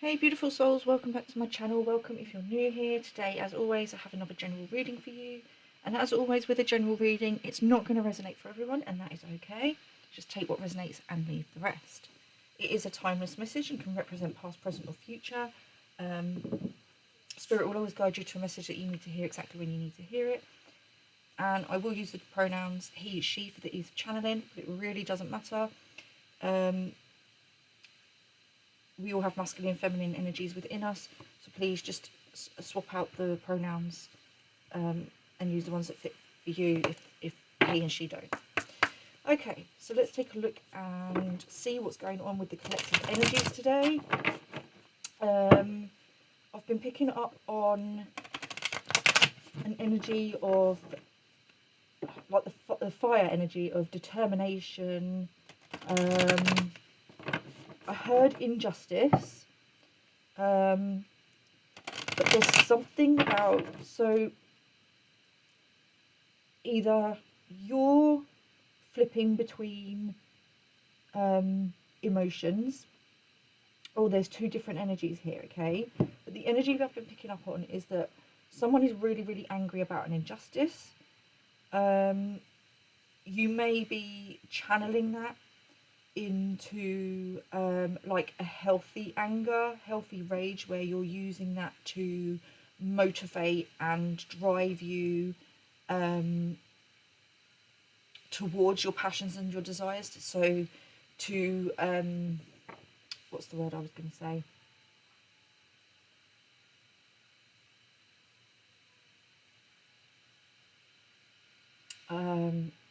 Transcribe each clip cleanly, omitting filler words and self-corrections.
Hey beautiful souls, welcome back to my channel. Welcome if you're new here. Today, as always, I have another general reading for you. And as always with a general reading, it's not going to resonate for everyone, and that is okay. Just take what resonates and leave the rest. It is a timeless message and can represent past, present or future. Spirit will always guide you to a message that you need to hear exactly when you need to hear it. And I will use the pronouns he, she for the ease of channeling, but it really doesn't matter. We all have masculine and feminine energies within us, so please just swap out the pronouns and use the ones that fit for you if he and she don't. Okay, so let's take a look and see what's going on with the collective energies today. I've been picking up on an energy of like the fire energy of determination. I heard injustice, but there's something about, so either you're flipping between emotions, or there's two different energies here, okay? But the energy that I've been picking up on is that someone is really, really angry about an injustice. You may be channeling that into like a healthy anger, healthy rage, where you're using that to motivate and drive you towards your passions and your desires. So to what's the word I was going to say?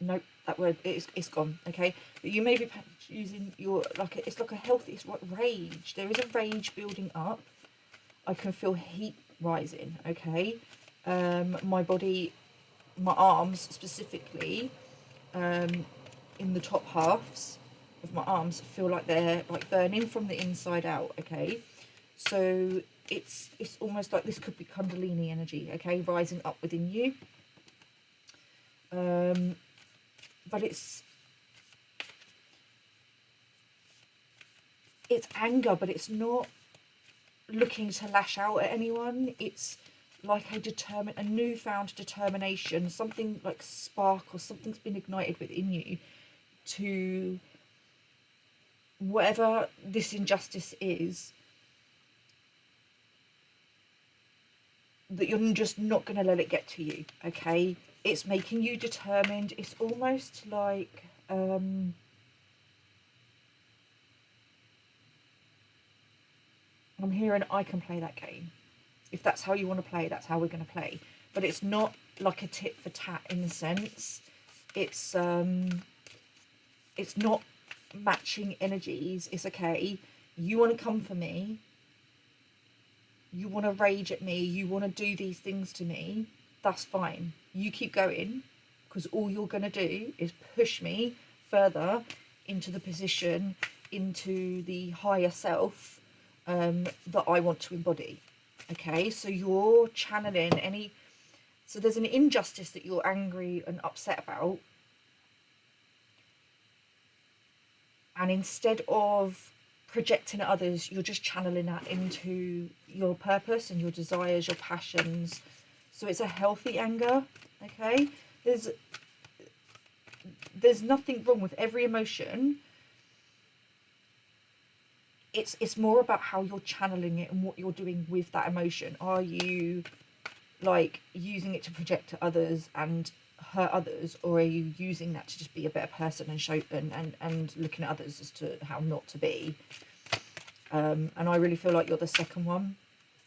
Nope, that word it's gone. Okay, but you may be using your it's like a healthy, it's like rage. There is a rage building up. I can feel heat rising. Okay, my body, my arms specifically, in the top halves of my arms feel like they're like burning from the inside out. Okay, so it's almost like this could be Kundalini energy. Okay, rising up within you. But it's anger, but it's not looking to lash out at anyone. It's like a newfound determination, something like spark or something's been ignited within you to whatever this injustice is, that you're just not going to let it get to you. Okay, it's making you determined. It's almost like I'm hearing I can play that game. If that's how you want to play, that's how we're going to play. But it's not like a tit for tat in the sense. It's not matching energies. It's okay. You want to come for me. You want to rage at me. You want to do these things to me. That's fine. You keep going, because all you're going to do is push me further into the position, into the higher self that I want to embody. Okay, so you're channeling so there's an injustice that you're angry and upset about, and instead of projecting at others, you're just channeling that into your purpose and your desires, your passions. So it's a healthy anger. Okay, there's nothing wrong with every emotion. It's more about how you're channeling it and what you're doing with that emotion. Are you like using it to project to others and hurt others, or are you using that to just be a better person and show and looking at others as to how not to be? And I really feel like you're the second one.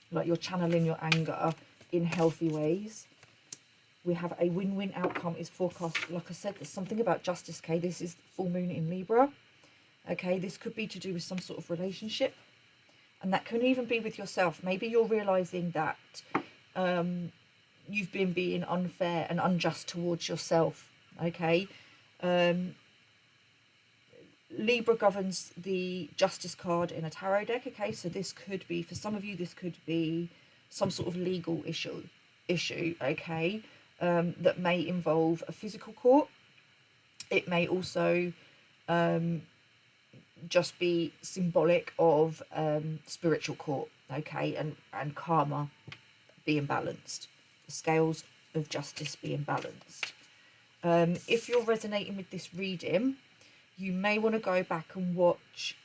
Like you're channeling your anger in healthy ways. We have a win-win outcome is forecast. Like I said, there's something about justice. Okay, this is full moon in Libra. Okay, this could be to do with some sort of relationship, and that can even be with yourself. Maybe you're realizing that you've been being unfair and unjust towards yourself. Okay, Libra governs the justice card in a tarot deck. Okay, so this could be, for some of you, this could be some sort of legal issue. Okay, that may involve a physical court. It may also just be symbolic of spiritual court, okay, and karma being balanced, the scales of justice being balanced. If you're resonating with this reading, you may want to go back and watch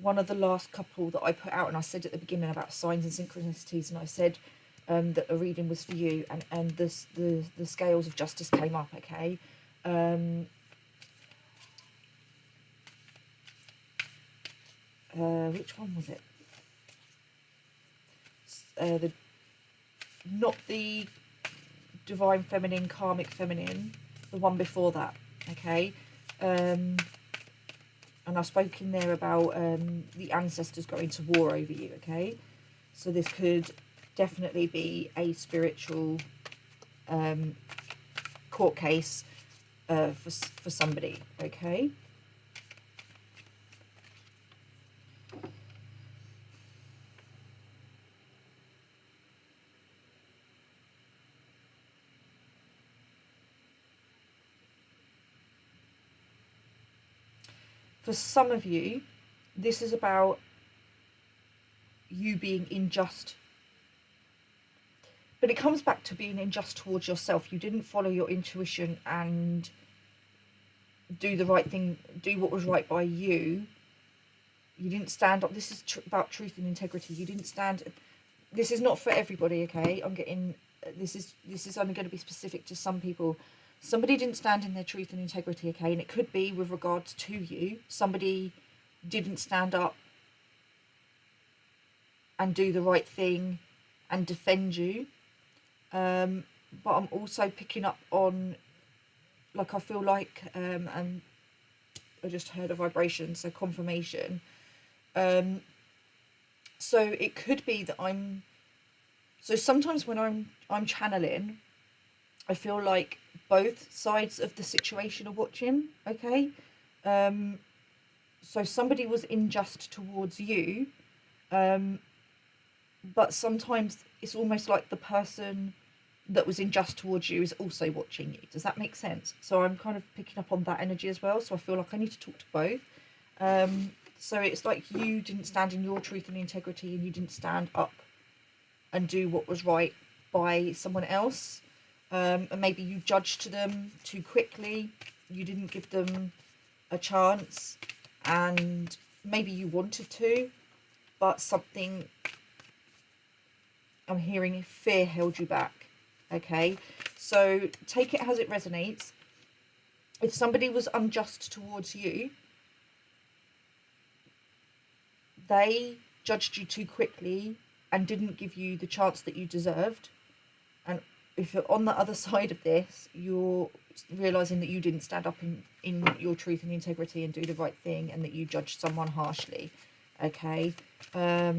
one of the last couple that I put out, and I said at the beginning about signs and synchronicities, and I said that a reading was for you, and the scales of justice came up, okay. Which one was it? Not the divine feminine, karmic feminine, the one before that, okay. And I spoke in there about the ancestors going to war over you, okay. So this could definitely be a spiritual court case for somebody, okay. For some of you, this is about you being unjust. But it comes back to being unjust towards yourself. You didn't follow your intuition and do the right thing, do what was right by you. You didn't stand up. This is about truth and integrity. You didn't stand. This is not for everybody, okay? I'm getting. This is only going to be specific to some people. Somebody didn't stand in their truth and integrity, okay? And it could be with regards to you. Somebody didn't stand up and do the right thing and defend you. But I'm also picking up on, like, I feel like, and I just heard a vibration, so confirmation. So it could be that so sometimes when I'm channeling, I feel like both sides of the situation are watching, okay? So somebody was unjust towards you, but sometimes it's almost like the person that was unjust towards you is also watching you. Does that make sense? So I'm kind of picking up on that energy as well. So I feel like I need to talk to both. So it's like you didn't stand in your truth and integrity, and you didn't stand up and do what was right by someone else. And maybe you judged them too quickly. You didn't give them a chance, and maybe you wanted to, but something, I'm hearing fear held you back, okay? So take it as it resonates. If somebody was unjust towards you, they judged you too quickly and didn't give you the chance that you deserved. And if you're on the other side of this, you're realizing that you didn't stand up in your truth and integrity and do the right thing, and that you judged someone harshly, okay? Okay,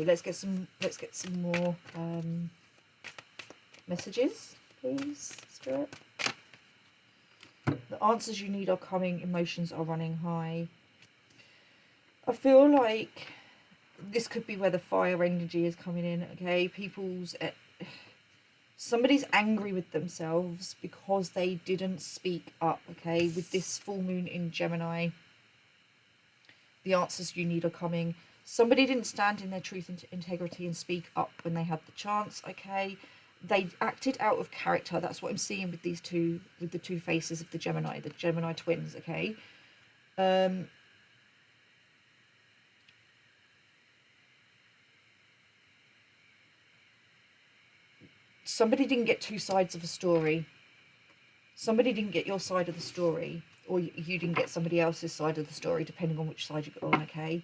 let's get some more messages, please, Spirit. The answers you need are coming. Emotions are running high. I feel like this could be where the fire energy is coming in, okay? Somebody's angry with themselves because they didn't speak up, okay? With this full moon in Gemini, the answers you need are coming. Somebody didn't stand in their truth and integrity and speak up when they had the chance, okay? They acted out of character. That's what I'm seeing with these two, with the two faces of the Gemini twins, okay? Somebody didn't get two sides of a story. Somebody didn't get your side of the story, or you didn't get somebody else's side of the story, depending on which side you got on, okay?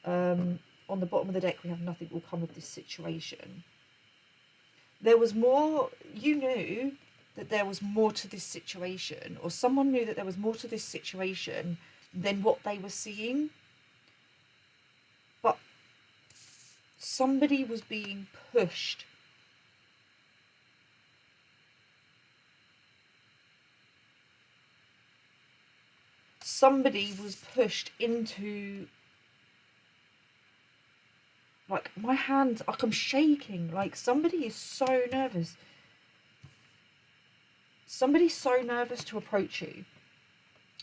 On the bottom of the deck, we have nothing will come of this situation. There was more, you knew that there was more to this situation, or someone knew that there was more to this situation than what they were seeing. But somebody was being pushed. Somebody was pushed into like my hands, like I'm shaking, like somebody is so nervous. Somebody's so nervous to approach you.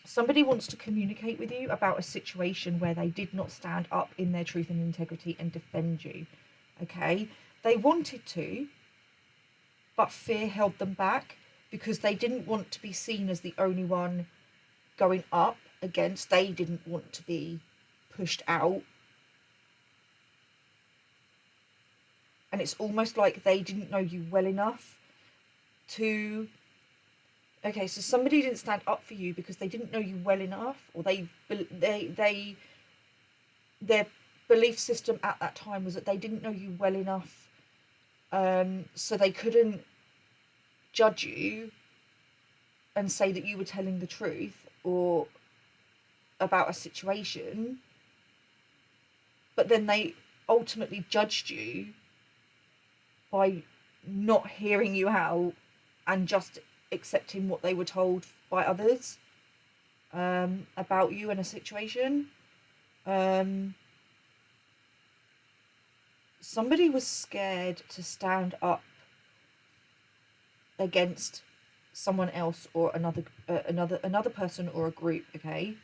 Somebody wants to communicate with you about a situation where they did not stand up in their truth and integrity and defend you. Okay? They wanted to, but fear held them back because they didn't want to be seen as the only one going up against. They didn't want to be pushed out. And it's almost like they didn't know you well enough to... Okay, so somebody didn't stand up for you because they didn't know you well enough, or their belief system at that time was that they didn't know you well enough, so they couldn't judge you and say that you were telling the truth or about a situation, but then they ultimately judged you by not hearing you out and just accepting what they were told by others about you in a situation. Somebody was scared to stand up against someone else or another person or a group, okay,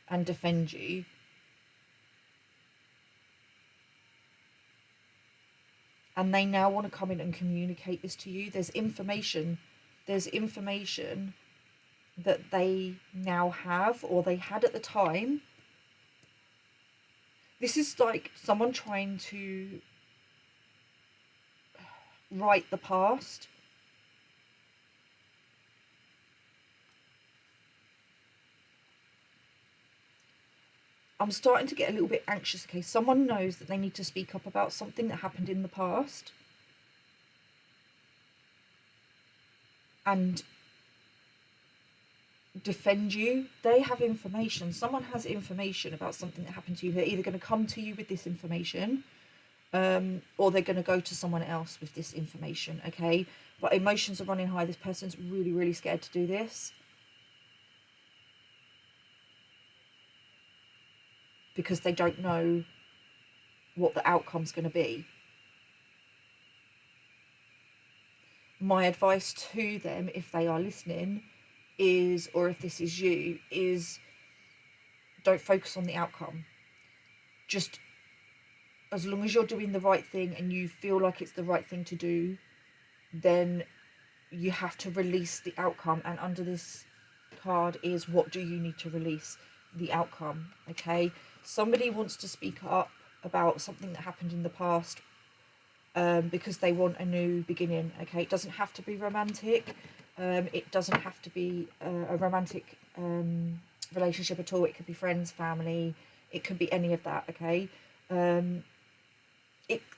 and defend you. And they now want to come in and communicate this to you. There's information that they now have, or they had at the time. This is like someone trying to right the past. I'm starting to get a little bit anxious, okay? Someone knows that they need to speak up about something that happened in the past. And defend you. They have information. Someone has information about something that happened to you. They're either going to come to you with this information, or they're going to go to someone else with this information, okay? But emotions are running high. This person's really, really scared to do this, because they don't know what the outcome's going to be. My advice to them, if they are listening, is, or if this is you, is don't focus on the outcome. Just as long as you're doing the right thing and you feel like it's the right thing to do, then you have to release the outcome. And under this card is, what do you need to release? The outcome, okay? Somebody wants to speak up about something that happened in the past, because they want a new beginning, okay? It doesn't have to be romantic. It doesn't have to be a romantic relationship at all. It could be friends, family. It could be any of that, okay?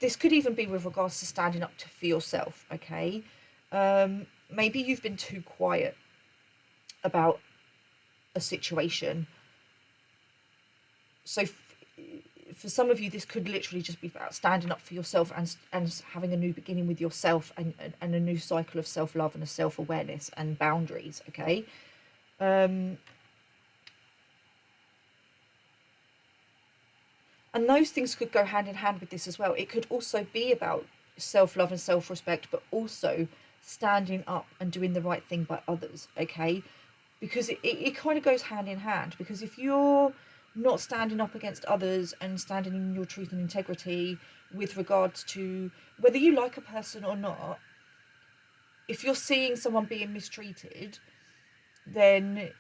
This could even be with regards to standing up for yourself, okay? Maybe you've been too quiet about a situation. So for some of you, this could literally just be about standing up for yourself and having a new beginning with yourself, and a new cycle of self-love and a self-awareness and boundaries, okay? And those things could go hand in hand with this as well. It could also be about self-love and self-respect, but also standing up and doing the right thing by others, okay? Because it kind of goes hand in hand. Because if you're not standing up against others and standing in your truth and integrity with regards to whether you like a person or not, if you're seeing someone being mistreated, then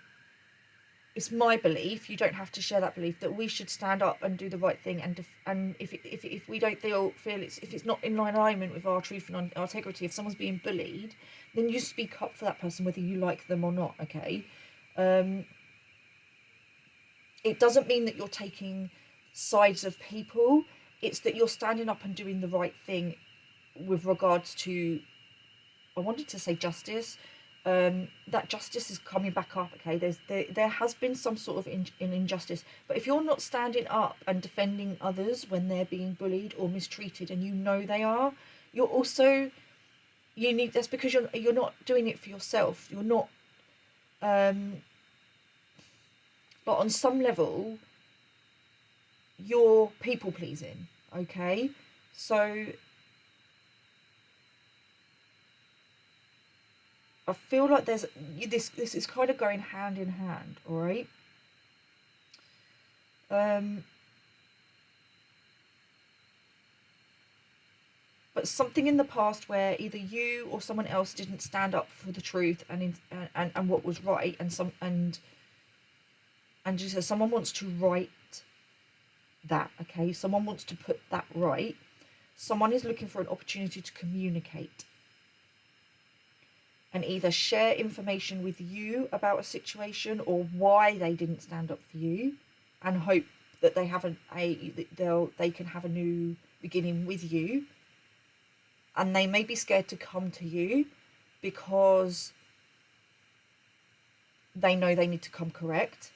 it's my belief, you don't have to share that belief, that we should stand up and do the right thing. And if we don't feel if it's not in alignment with our truth and our integrity, if someone's being bullied, then you speak up for that person whether you like them or not, okay? It doesn't mean that you're taking sides of people. It's that you're standing up and doing the right thing with regards to, I wanted to say justice. That justice is coming back up, okay? There has been some sort of injustice, but if you're not standing up and defending others when they're being bullied or mistreated, and you know they are, you're also, that's because you're not doing it for yourself. You're not, but on some level, you're people pleasing, okay? So I feel like there's this is kind of going hand in hand, all right? But something in the past where either you or someone else didn't stand up for the truth and what was right, and just so someone wants to right that, okay? Someone wants to put that right. Someone is looking for an opportunity to communicate and either share information with you about a situation or why they didn't stand up for you, and hope that they have they can have a new beginning with you. And they may be scared to come to you because they know they need to come correct.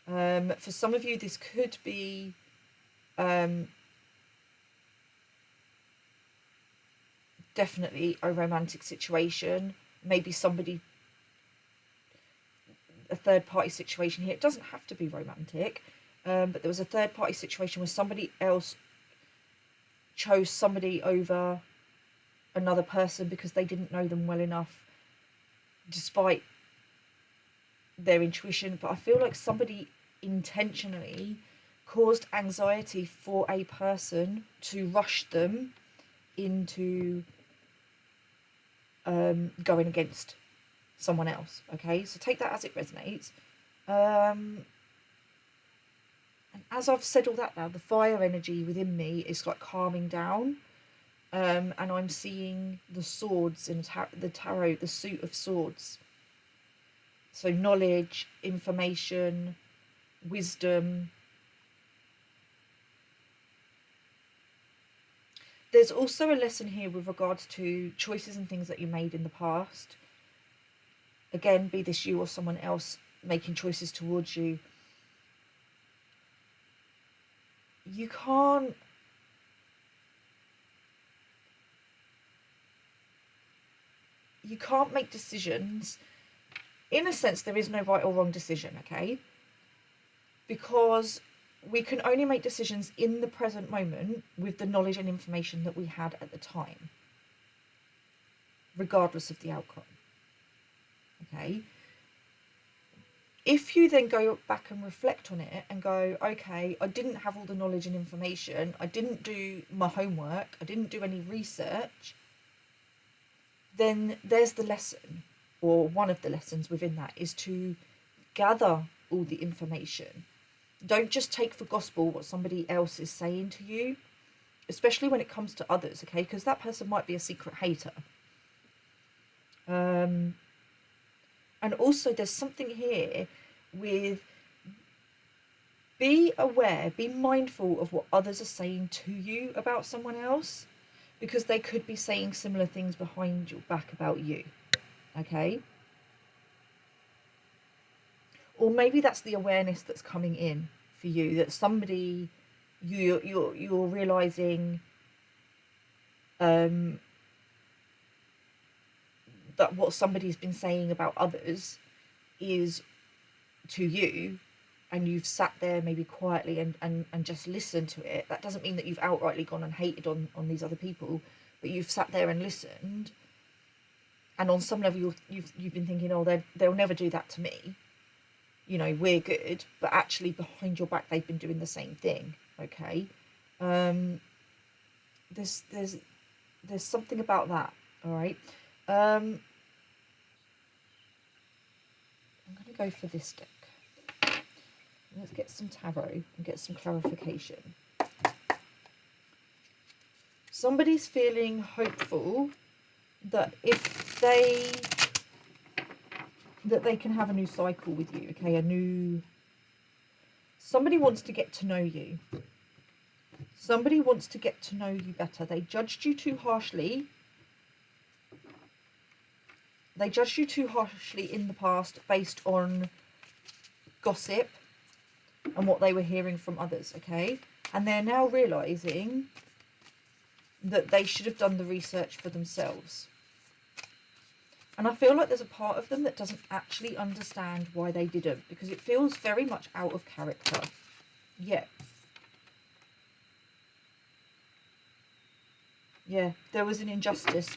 For some of you, this could be definitely a romantic situation. Maybe a third party situation here. It doesn't have to be romantic, but there was a third party situation where somebody else chose somebody over another person because they didn't know them well enough, despite their intuition. But I feel like somebody intentionally caused anxiety for a person to rush them into going against someone else. Okay, so take that as it resonates. And as I've said all that now, the fire energy within me is like calming down. And I'm seeing the swords in the tarot, the suit of swords. So knowledge, information, wisdom. There's also a lesson here with regards to choices and things that you made in the past. Again, be this you or someone else making choices towards you. You can't make decisions. In a sense, there is no right or wrong decision, okay? Because we can only make decisions in the present moment with the knowledge and information that we had at the time, regardless of the outcome. Okay? If you then go back and reflect on it and go, okay, I didn't have all the knowledge and information, I didn't do my homework, I didn't do any research, then there's the lesson, or one of the lessons within that is to gather all the information. Don't just take for gospel what somebody else is saying to you, especially when it comes to others, okay? Because that person might be a secret hater. And also there's something here with be aware, be mindful of what others are saying to you about someone else, because they could be saying similar things behind your back about you, okay? Or maybe that's the awareness that's coming in for you, that somebody you're realizing that what somebody's been saying about others is to you, and you've sat there maybe quietly and just listened to it. That doesn't mean that you've outrightly gone and hated on these other people, but you've sat there and listened, and on some level you've been thinking, oh, they'll never do that to me, you know, we're good, but actually behind your back they've been doing the same thing, okay? There's something about that, all right? I'm going to go for this deck. Let's get some tarot and get some clarification. Somebody's feeling hopeful that that they can have a new cycle with you, okay? Somebody wants to get to know you. Somebody wants to get to know you better. They judged you too harshly. They judged you too harshly in the past based on gossip and what they were hearing from others, okay? And they're now realising that they should have done the research for themselves. And I feel like there's a part of them that doesn't actually understand why they didn't, because it feels very much out of character. Yeah. Yeah, there was an injustice.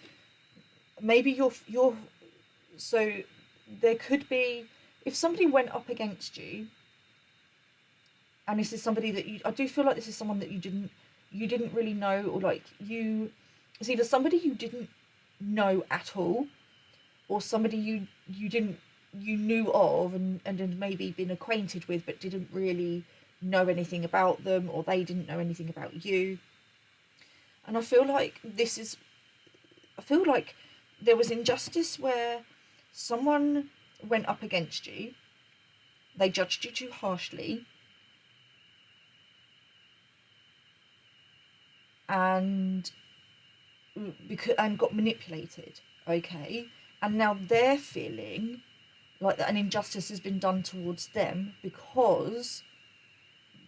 Maybe so there could be, if somebody went up against you, and this is somebody that I do feel like this is someone that you didn't really know, or like it's either somebody you didn't know at all, or somebody you knew of and had maybe been acquainted with but didn't really know anything about them, or they didn't know anything about you. And I feel like there was injustice where someone went up against you, they judged you too harshly, and got manipulated, okay? And now they're feeling like that an injustice has been done towards them because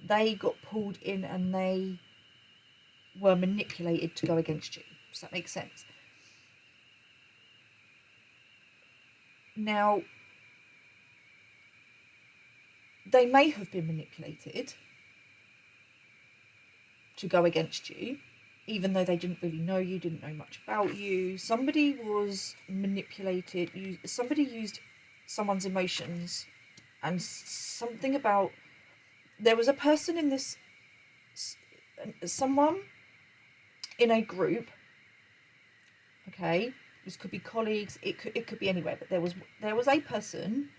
they got pulled in and they were manipulated to go against you. Does that make sense? Now, they may have been manipulated to go against you, even though they didn't really know you, didn't know much about you. Somebody was manipulated, somebody used someone's emotions, and something about, there was a person in this, someone in a group, okay, this could be colleagues, it could be anywhere, but there was a person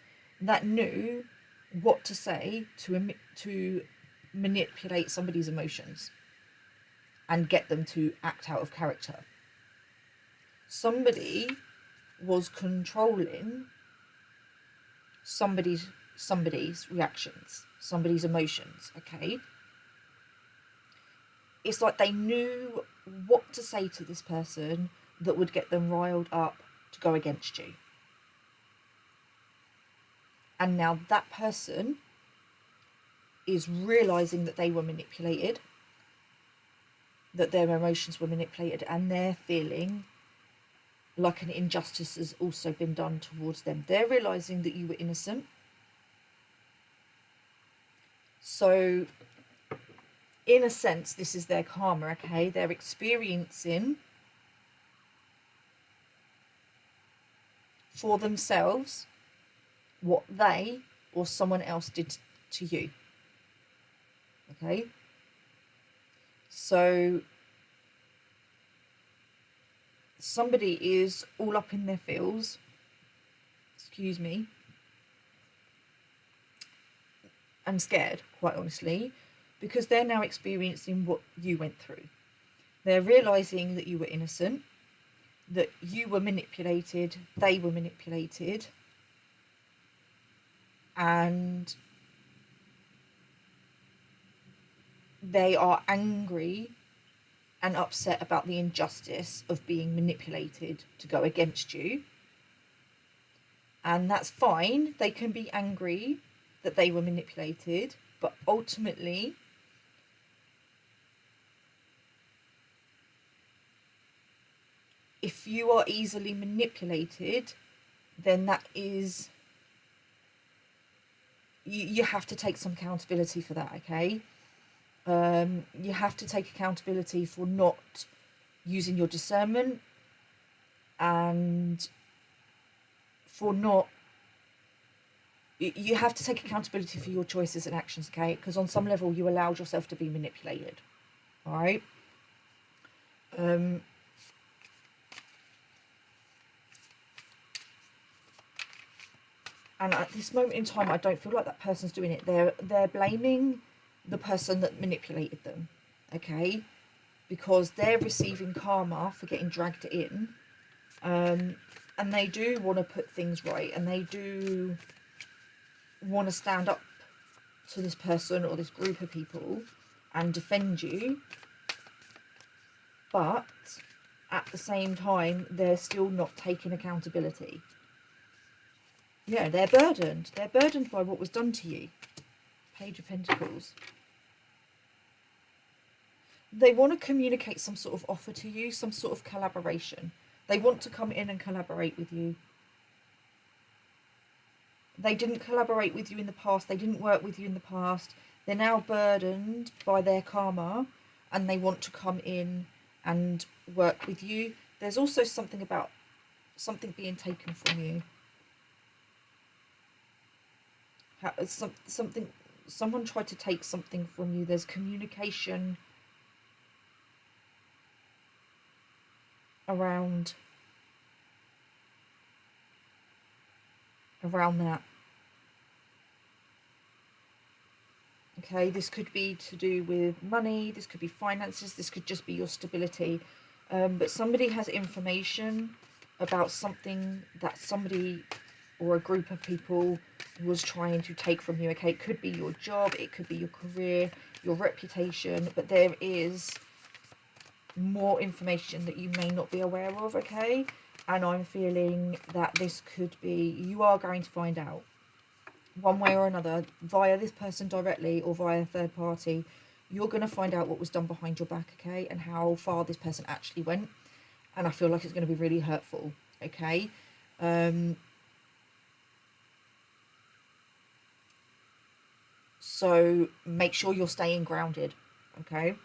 that knew what to say to manipulate somebody's emotions and get them to act out of character. Somebody was controlling somebody's reactions, somebody's emotions, okay? It's like they knew what to say to this person that would get them riled up to go against you. And now that person is realizing that they were manipulated, that their emotions were manipulated, and they're feeling like an injustice has also been done towards them. They're realizing that you were innocent. So, in a sense, this is their karma, okay? They're experiencing for themselves what they or someone else did to you. Okay? So somebody is all up in their feels, excuse me, and scared, quite honestly, because they're now experiencing what you went through. They're realizing that you were innocent, that you were manipulated, they were manipulated, and they are angry and upset about the injustice of being manipulated to go against you. And that's fine. They can be angry that they were manipulated, but ultimately, if you are easily manipulated, then that is, you have to take some accountability for that, okay? You have to take accountability for not using your discernment and for not, you have to take accountability for your choices and actions, okay? Because on some level you allowed yourself to be manipulated, all right? And at this moment in time, I don't feel like that person's doing it. They're blaming the person that manipulated them, okay? Because they're receiving karma for getting dragged in, and they do want to put things right, and they do want to stand up to this person or this group of people and defend you, but at the same time, they're still not taking accountability. Yeah, they're burdened. They're burdened by what was done to you. Page of Pentacles. They want to communicate some sort of offer to you, some sort of collaboration. They want to come in and collaborate with you. They didn't collaborate with you in the past. They didn't work with you in the past. They're now burdened by their karma, and they want to come in and work with you. There's also something about something being taken from you. Someone tried to take something from you. There's communication around that. Okay, this could be to do with money, this could be finances, this could just be your stability. But somebody has information about something that somebody or a group of people was trying to take from you. Okay, it could be your job, it could be your career, your reputation, but there is more information that you may not be aware of. Okay, and I'm feeling that this could be, you are going to find out one way or another, via this person directly or via a third party. You're going to find out what was done behind your back, okay, and how far this person actually went. And I feel like it's going to be really hurtful, okay. So make sure you're staying grounded, okay.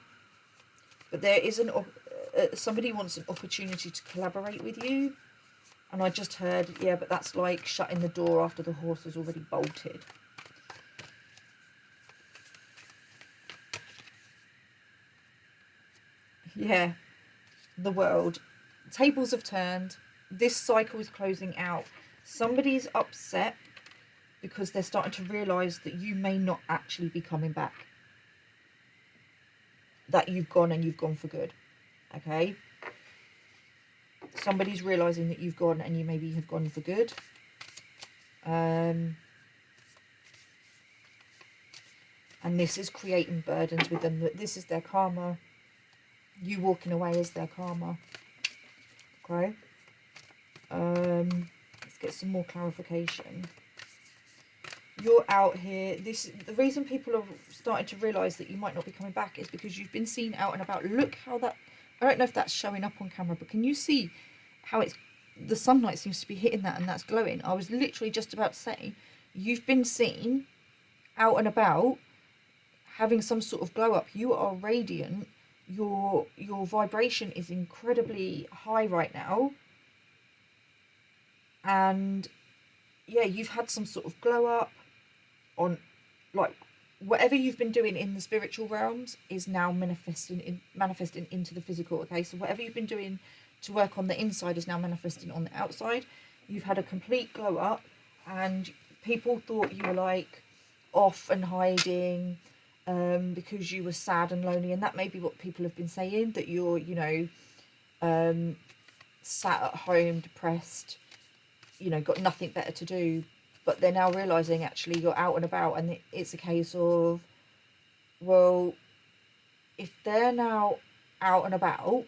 But there is somebody wants an opportunity to collaborate with you. And I just heard, yeah, but that's like shutting the door after the horse has already bolted. Yeah, the world. Tables have turned. This cycle is closing out. Somebody's upset because they're starting to realise that you may not actually be coming back. That you've gone and you've gone for good. Okay? Somebody's realising that you've gone and you maybe have gone for good. And this is creating burdens with them. That this is their karma. You walking away is their karma. Okay? Let's get some more clarification. You're out here. The reason people are starting to realise that you might not be coming back is because you've been seen out and about. Look how that, I don't know if that's showing up on camera, but can you see how the sunlight seems to be hitting that and that's glowing? I was literally just about to say, you've been seen out and about having some sort of glow up. You are radiant. Your vibration is incredibly high right now. And yeah, you've had some sort of glow up on, like, whatever you've been doing in the spiritual realms is now manifesting into the physical. Okay, so whatever you've been doing to work on the inside is now manifesting on the outside. You've had a complete glow up, and people thought you were like off and hiding because you were sad and lonely, and that may be what people have been saying, that you're, you know, sat at home depressed, you know, got nothing better to do. But they're now realising actually you're out and about, and it's a case of, well, if they're now out and about,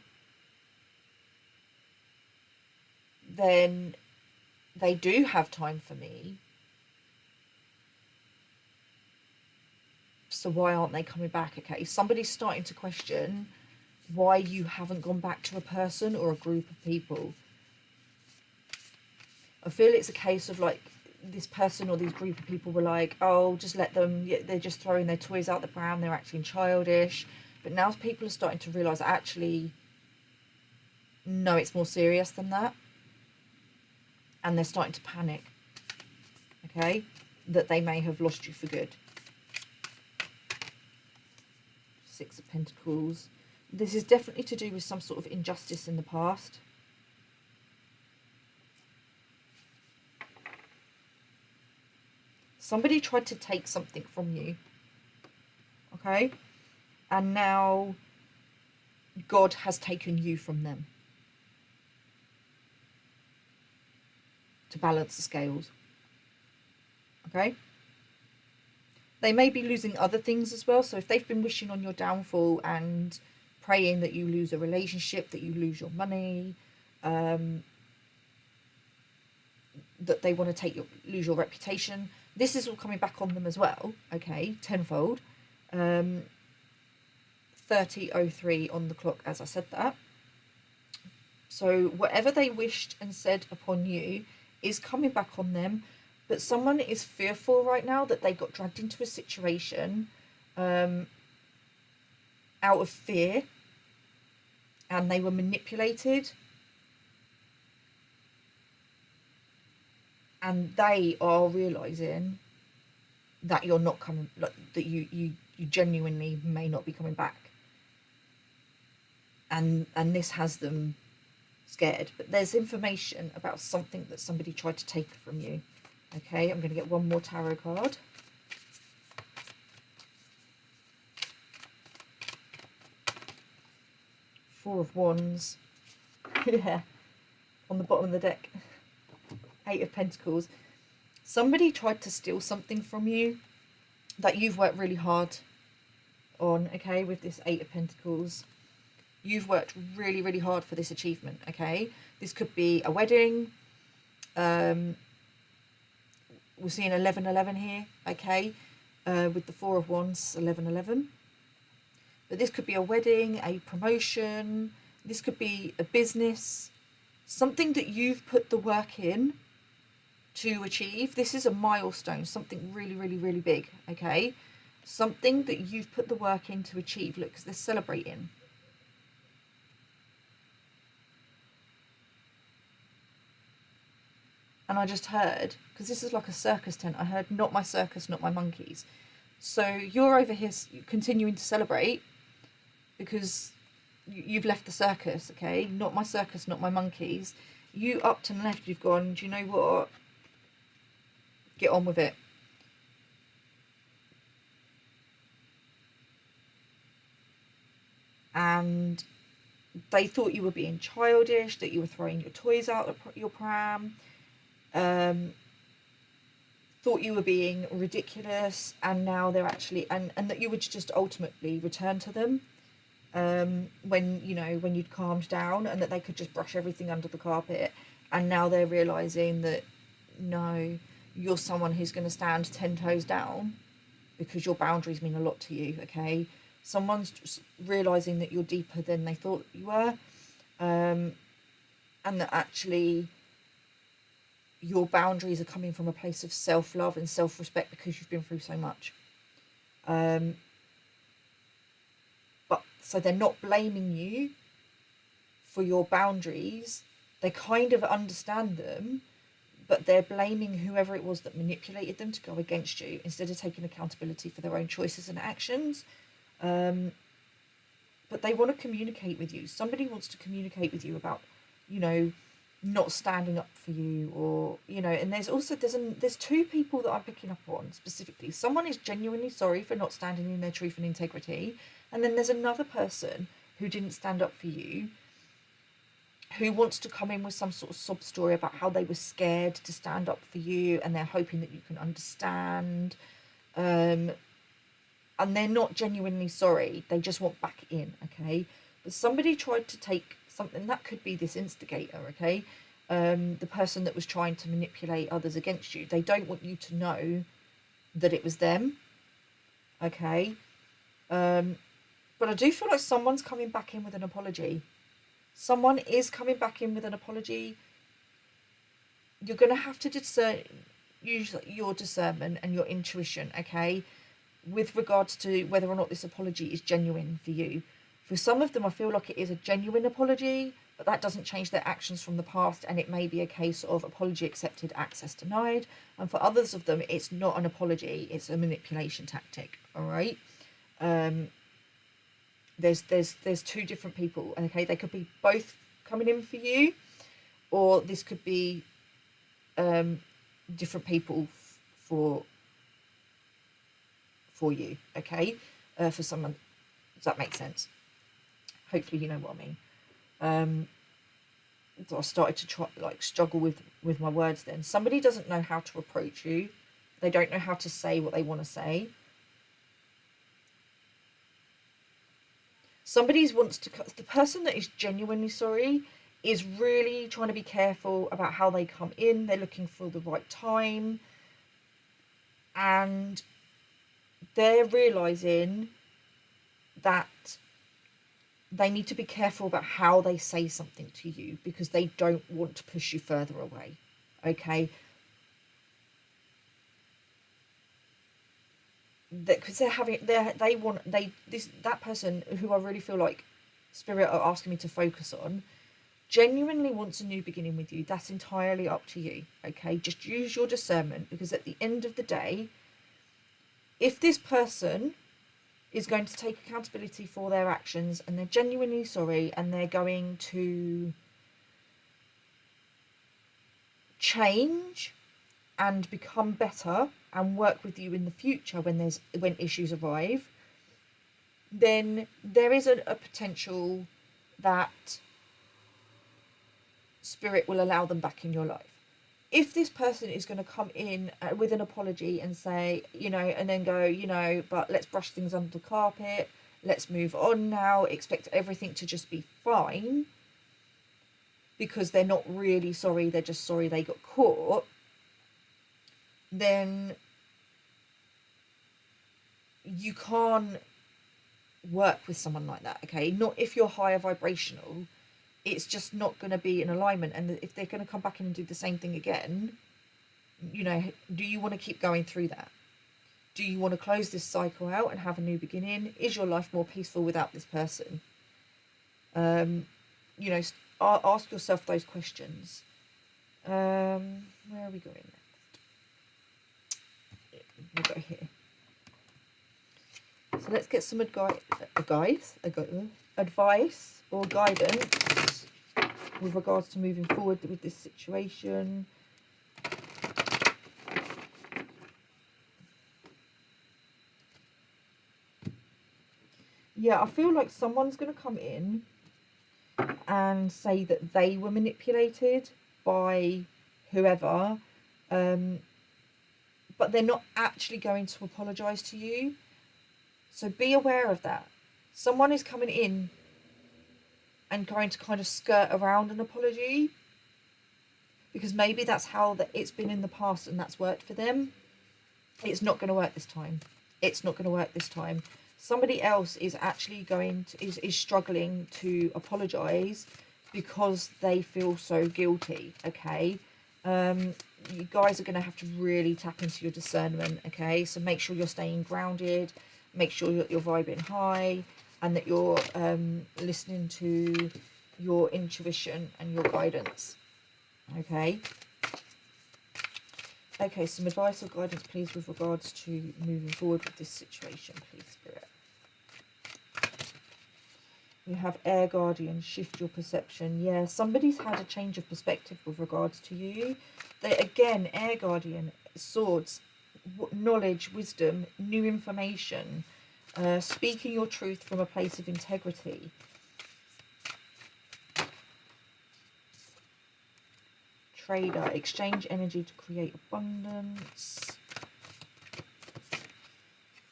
then they do have time for me. So why aren't they coming back? Okay, somebody's starting to question why you haven't gone back to a person or a group of people. I feel it's a case of like, this person or these group of people were like, oh, just let them, they're just throwing their toys out the pram, they're acting childish. But now people are starting to realise, actually, no, it's more serious than that. And they're starting to panic, okay, that they may have lost you for good. Six of Pentacles. This is definitely to do with some sort of injustice in the past. Somebody tried to take something from you, okay? And now God has taken you from them to balance the scales, okay? They may be losing other things as well. So if they've been wishing on your downfall and praying that you lose a relationship, that you lose your money, that they want to lose your reputation, this is all coming back on them as well, okay, tenfold. 30:03 on the clock as I said that. So whatever they wished and said upon you is coming back on them. But someone is fearful right now that they got dragged into a situation out of fear. and they were manipulated, and they are realizing that you're not coming, like that you genuinely may not be coming back, and this has them scared. But there's information about something that somebody tried to take from you. Okay, I'm going to get one more tarot card. Four of Wands. Yeah, on the bottom of the deck. Eight of Pentacles. Somebody tried to steal something from you that you've worked really hard on, okay, with this Eight of Pentacles. You've worked really, really hard for this achievement, okay? This could be a wedding. We're seeing 11-11 here, okay? With the Four of Wands, 11-11. But this could be a wedding, a promotion. This could be a business. Something that you've put the work in to achieve. This is a milestone, something really, really, really big, okay? Something that you've put the work in to achieve. Look, because they're celebrating. And I just heard, because this is like a circus tent, I heard, not my circus, not my monkeys. So you're over here continuing to celebrate because you've left the circus, okay? Not my circus, not my monkeys. You upped and left, you've gone, do you know what? Get on with it. And they thought you were being childish, that you were throwing your toys out of your pram, thought you were being ridiculous, and now they're actually, and that you would just ultimately return to them when, you know, when you'd calmed down, and that they could just brush everything under the carpet. And now they're realizing that no, you're someone who's going to stand 10 toes down because your boundaries mean a lot to you, okay? Someone's just realizing that you're deeper than they thought you were, and that actually your boundaries are coming from a place of self-love and self-respect because you've been through so much. But so they're not blaming you for your boundaries. They kind of understand them, but they're blaming whoever it was that manipulated them to go against you instead of taking accountability for their own choices and actions. But they want to communicate with you. Somebody wants to communicate with you about, you know, not standing up for you, or, you know. And there's also there's two people that I'm picking up on specifically. Someone is genuinely sorry for not standing in their truth and integrity, and then there's another person who didn't stand up for you, who wants to come in with some sort of sob story about how they were scared to stand up for you, and they're hoping that you can understand. And they're not genuinely sorry. They just want back in, okay? But somebody tried to take something. That could be this instigator, okay? The person that was trying to manipulate others against you. They don't want you to know that it was them, okay? But I do feel like someone's coming back in with an apology. Someone is coming back in with an apology. You're going to have to use your discernment and your intuition, okay, with regards to whether or not this apology is genuine for you. For some of them, I feel like it is a genuine apology, but that doesn't change their actions from the past, and it may be a case of apology accepted, access denied. And for others of them, it's not an apology, it's a manipulation tactic, all right? There's two different people, okay? They could be both coming in for you, or this could be different people for you, okay? For someone, does that make sense? Hopefully you know what I mean. So I started to struggle with my words then. Somebody doesn't know how to approach you. They don't know how to say what they want to say. The person that is genuinely sorry is really trying to be careful about how they come in. They're looking for the right time. And they're realizing that they need to be careful about how they say something to you because they don't want to push you further away, okay? Because that person who I really feel like Spirit are asking me to focus on, genuinely wants a new beginning with you. That's entirely up to you, okay? Just use your discernment, because at the end of the day, if this person is going to take accountability for their actions and they're genuinely sorry and they're going to change and become better and work with you in the future when issues arrive, then there is a potential that Spirit will allow them back in your life. If this person is going to come in with an apology and say, and then go, but let's brush things under the carpet, let's move on now, expect everything to just be fine, because they're not really sorry, they're just sorry they got caught, then you can't work with someone like that, okay? Not if you're higher vibrational. It's just not going to be in alignment. And if they're going to come back in and do the same thing again, do you want to keep going through that? Do you want to close this cycle out and have a new beginning? Is your life more peaceful without this person? Ask yourself those questions. Where are we going next? We'll go here. So let's get some advice or guidance with regards to moving forward with this situation. Yeah, I feel like someone's going to come in and say that they were manipulated by whoever, but they're not actually going to apologise to you. So be aware of that. Someone is coming in and going to kind of skirt around an apology, because maybe that's how it's been in the past and that's worked for them. It's not going to work this time. It's not going to work this time. Somebody else is actually is struggling to apologise because they feel so guilty, okay? You guys are going to have to really tap into your discernment, okay? So make sure you're staying grounded, make sure you're vibing high, and that you're listening to your intuition and your guidance, okay? Okay, some advice or guidance, please, with regards to moving forward with this situation, please, Spirit. We have Air Guardian, shift your perception. Yeah, somebody's had a change of perspective with regards to you. Again, Air Guardian, swords, knowledge, wisdom, new information, speaking your truth from a place of integrity. Trader, exchange energy to create abundance.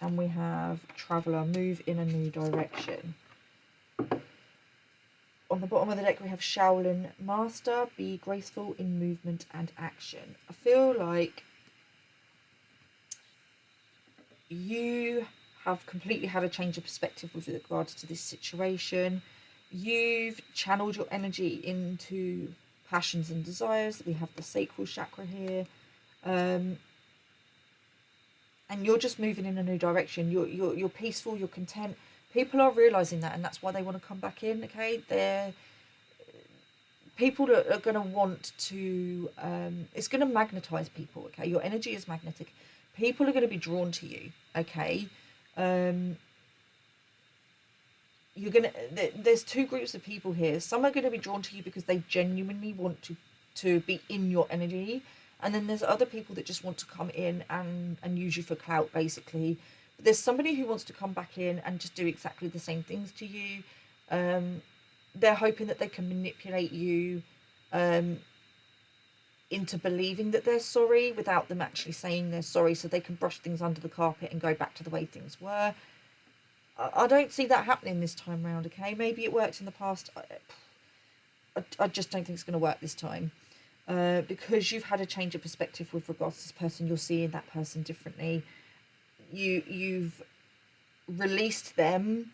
And we have Traveller, move in a new direction. On the bottom of the deck we have Shaolin Master, be graceful in movement and action. I feel like you have completely had a change of perspective with regards to this situation. You've channeled your energy into passions and desires. We have the sacral chakra here, and you're just moving in a new direction. You're peaceful, you're content. People are realizing that, and that's why they want to come back in, okay? They're people that are going to want to it's going to magnetize people, okay? Your energy is magnetic. People are going to be drawn to you, okay? You're gonna there's two groups of people here. Some are going to be drawn to you because they genuinely want to be in your energy, and then there's other people that just want to come in and use you for clout, basically. But there's somebody who wants to come back in and just do exactly the same things to you. They're hoping that they can manipulate you into believing that they're sorry without them actually saying they're sorry, so they can brush things under the carpet and go back to the way things were. I don't see that happening this time round, okay? Maybe it worked in the past. I just don't think it's going to work this time. Because you've had a change of perspective with regards to this person. You're seeing that person differently. You've released them,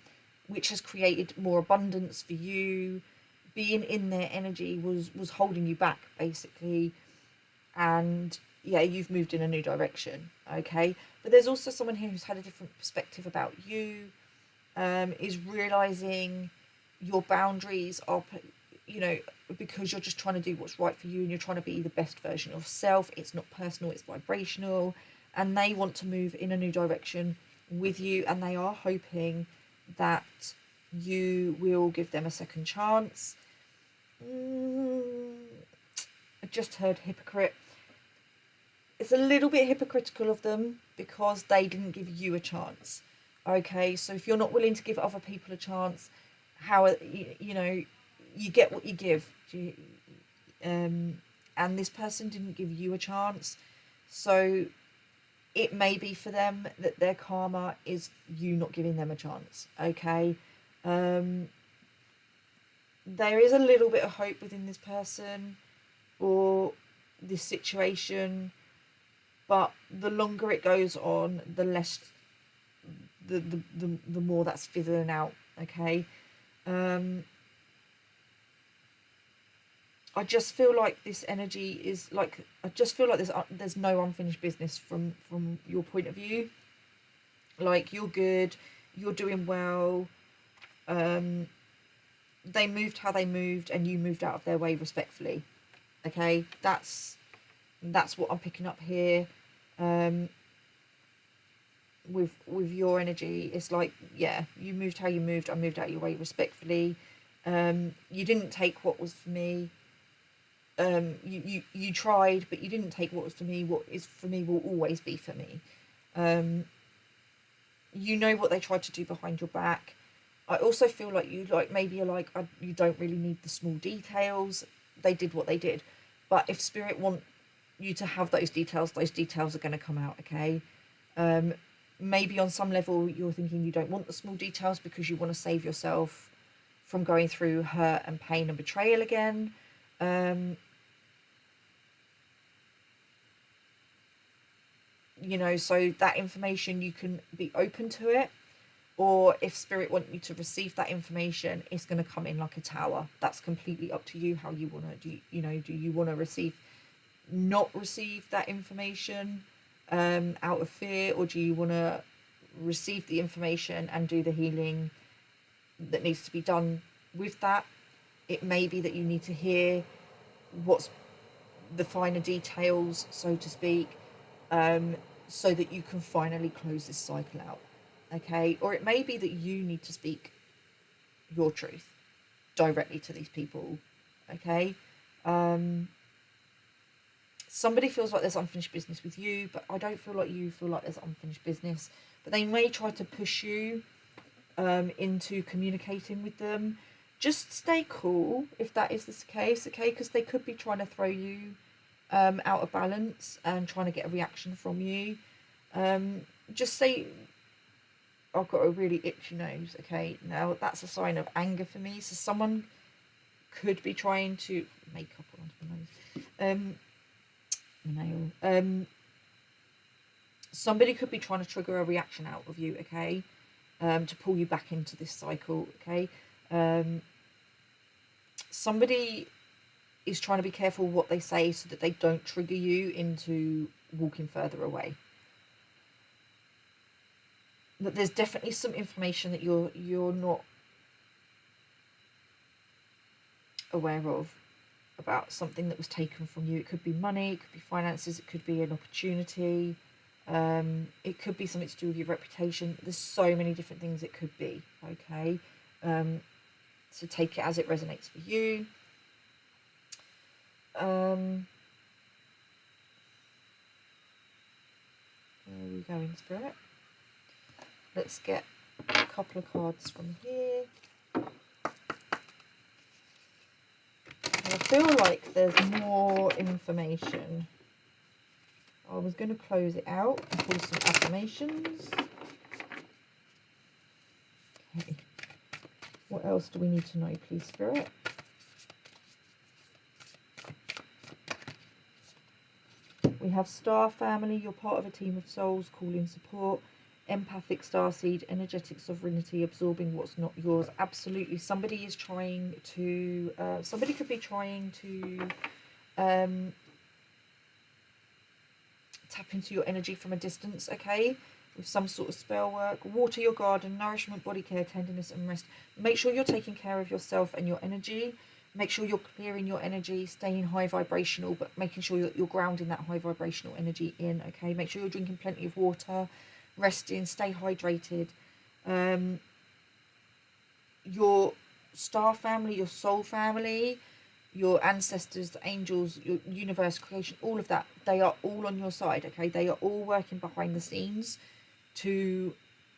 which has created more abundance for you. Being in their energy was holding you back, basically. And yeah, you've moved in a new direction, okay? But there's also someone here who's had a different perspective about you, is realizing your boundaries are, you know, because you're just trying to do what's right for you and you're trying to be the best version of self. It's not personal, it's vibrational, and they want to move in a new direction with you, and they are hoping that you will give them a second chance. I just heard hypocrite. It's a little bit hypocritical of them because they didn't give you a chance. Okay, so if you're not willing to give other people a chance, how, you know, you get what you give. And this person didn't give you a chance, so it may be for them that their karma is you not giving them a chance. Okay, there is a little bit of hope within this person or this situation, but the longer it goes on, the less, the more that's fizzling out. Okay, I just feel like this energy is like, I just feel like there's no unfinished business from your point of view. Like, you're good, you're doing well. They moved how they moved, and you moved out of their way respectfully. Okay, that's what I'm picking up here. With your energy, it's like, yeah, you moved how you moved, I moved out your way respectfully. You didn't take what was for me. You tried, but you didn't take what was for me. What is for me will always be for me. You know what they tried to do behind your back. I also feel like you, like, maybe you're like, you don't really need the small details. They did what they did, but if spirit want you to have those details are going to come out. Okay, maybe on some level you're thinking you don't want the small details because you want to save yourself from going through hurt and pain and betrayal again. You know, so that information, you can be open to it, or if spirit want you to receive that information, it's going to come in like a tower. That's completely up to you how you want to do. You know, do you want to not receive that information out of fear, or do you want to receive the information and do the healing that needs to be done with that? It may be that you need to hear what's the finer details, so to speak, so that you can finally close this cycle out. Okay, or it may be that you need to speak your truth directly to these people. Okay, somebody feels like there's unfinished business with you, but I don't feel like you feel like there's unfinished business. But they may try to push you into communicating with them. Just stay cool if that is the case, okay? Because they could be trying to throw you out of balance and trying to get a reaction from you. Just say, I've got a really itchy nose, okay? Now that's a sign of anger for me. So someone could be trying to make up onto my nail. Somebody could be trying to trigger a reaction out of you, okay? To pull you back into this cycle, okay? Somebody is trying to be careful what they say so that they don't trigger you into walking further away. But there's definitely some information that you're not aware of about something that was taken from you. It could be money, it could be finances, it could be an opportunity, it could be something to do with your reputation. There's so many different things it could be, okay? So take it as it resonates for you. Where are we going, Spirit? Let's get a couple of cards from here. I feel like there's more information. I was going to close it out and pull some affirmations. Okay. What else do we need to know, please, Spirit? We have Star Family. You're part of a team of souls, calling support. Empathic starseed, energetic sovereignty, absorbing what's not yours. Absolutely. Somebody is trying to, somebody could be trying to tap into your energy from a distance, okay? with some sort of spell work. Water your garden, nourishment, body care, tenderness and rest. Make sure you're taking care of yourself and your energy. Make sure you're clearing your energy, staying high vibrational, but making sure you're grounding that high vibrational energy in, okay? Make sure you're drinking plenty of water, resting, stay hydrated. Your star family, your soul family, your ancestors, the angels, your universe, creation, all of that, they are all on your side, okay? They are all working behind the scenes to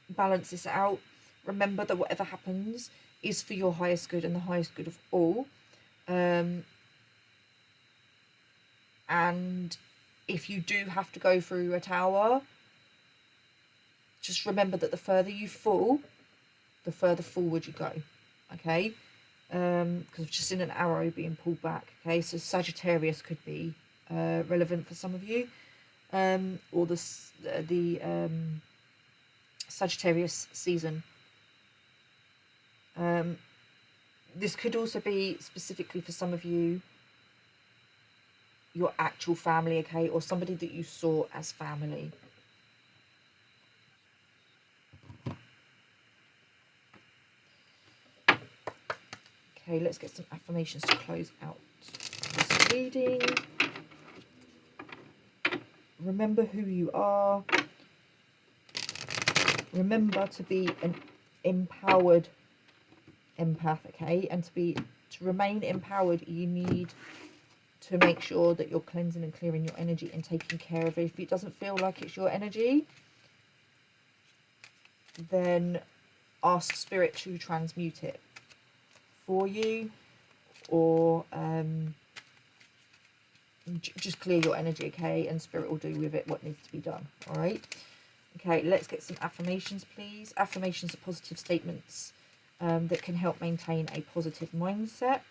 balance this out. Remember that whatever happens is for your highest good and the highest good of all. And if you do have to go through a tower, just remember that the further you fall, the further forward you go, okay? Because I've just seen an arrow being pulled back, okay? So Sagittarius could be relevant for some of you, or the Sagittarius season. This could also be specifically for some of you, your actual family, okay, or somebody that you saw as family. Okay, let's get some affirmations to close out this reading. Remember who you are. Remember to be an empowered empath, okay? And to remain empowered, you need to make sure that you're cleansing and clearing your energy and taking care of it. If it doesn't feel like it's your energy, then ask Spirit to transmute it for you, or just clear your energy, okay? And Spirit will do with it what needs to be done, all right? Okay, let's get some affirmations, please. Affirmations are positive statements that can help maintain a positive mindset.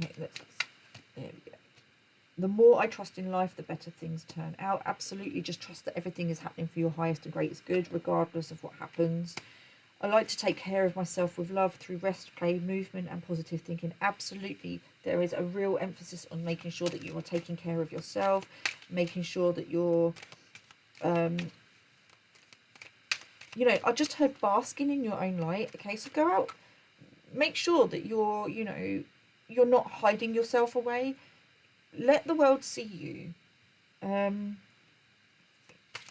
Okay, there we go. The more I trust in life, the better things turn out. Absolutely, just trust that everything is happening for your highest and greatest good, regardless of what happens. I like to take care of myself with love through rest, play, movement, and positive thinking. Absolutely, there is a real emphasis on making sure that you are taking care of yourself, making sure that you're, you know, I just heard basking in your own light. Okay, so go out, make sure that you're, you know, you're not hiding yourself away. Let the world see you.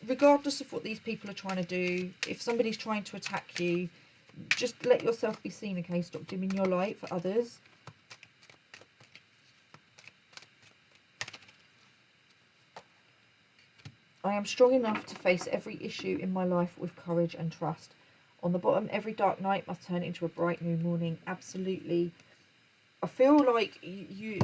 Regardless of what these people are trying to do, if somebody's trying to attack you, just let yourself be seen, okay? Stop dimming your light for others. I am strong enough to face every issue in my life with courage and trust. On the bottom, every dark night must turn into a bright new morning. Absolutely. I feel like you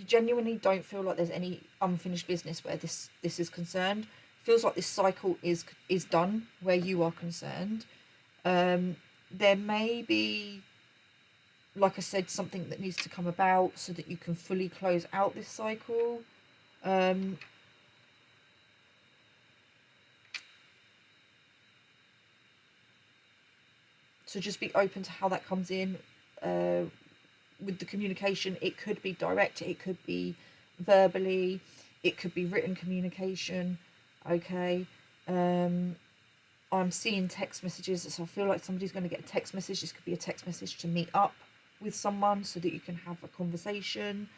genuinely don't feel like there's any unfinished business where this is concerned. Feels like this cycle is done where you are concerned. There may be, like I said, something that needs to come about so that you can fully close out this cycle. So just be open to how that comes in. With the communication, it could be direct, it could be verbally, it could be written communication, okay? I'm seeing text messages, so I feel like somebody's going to get a text message. This could be a text message to meet up with someone so that you can have a conversation.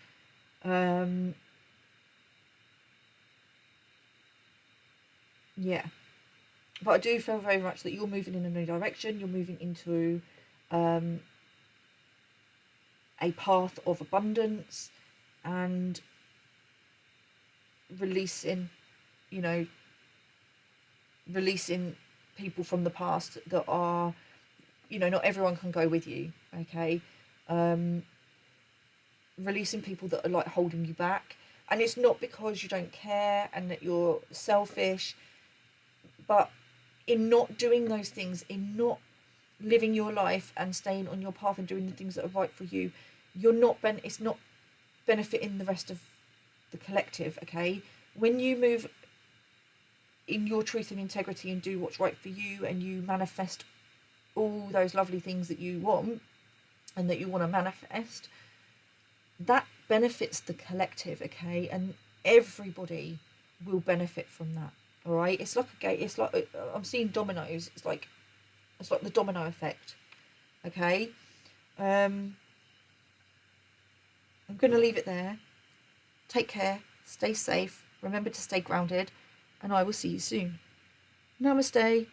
Yeah, but I do feel very much that you're moving in a new direction. You're moving into a path of abundance and releasing, you know, releasing people from the past that are, you know, not everyone can go with you, okay? Releasing people that are like holding you back, and it's not because you don't care and that you're selfish, but in not doing those things, in not living your life and staying on your path and doing the things that are right for you, you're not it's not benefiting the rest of the collective, okay? When you move in your truth and integrity and do what's right for you, and you manifest all those lovely things that you want and that you want to manifest, that benefits the collective, okay? And everybody will benefit from that. All right, it's like a game. It's like I'm seeing dominoes. It's like the domino effect. Okay, I'm going to leave it there. Take care. Stay safe. Remember to stay grounded, and I will see you soon. Namaste.